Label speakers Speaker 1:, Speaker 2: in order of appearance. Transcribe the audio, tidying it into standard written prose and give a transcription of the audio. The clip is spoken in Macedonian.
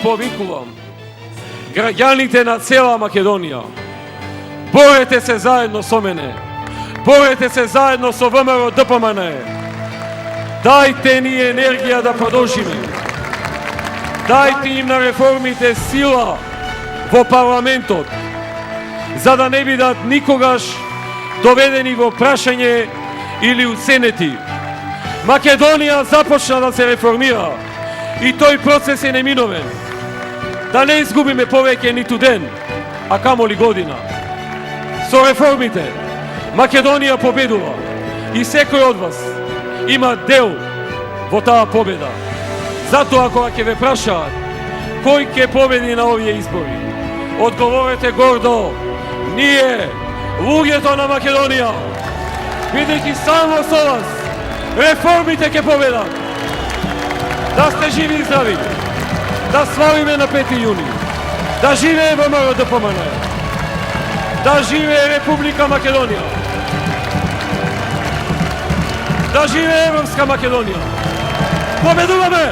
Speaker 1: повикувам граѓаните на цела Македонија. Борете се заедно со мене. Борете се заедно со ВМРО ДПМН. Дајте ни енергија да продолжиме. Дајте им на реформите сила во парламентот, за да не бидат никогаш доведени во прашање или уценети. Македонија започна да се реформира и тој процес е неминовен. Да не изгубиме повеќе ниту ден, а камоли година. Со реформите Македонија победува и секој од вас има дел во таа победа. Затоа кога ќе ве прашаат кој ќе победи на овие избори, одговорете гордо: ние, луѓето на Македонија, бидејќи само со вас реформите ќе победат. Да сте живи и здрави, да славиме на 5 јуни, да живее ВМРО ДПМН, да живее Република Македонија, да живее Европска Македонија. Победуваме!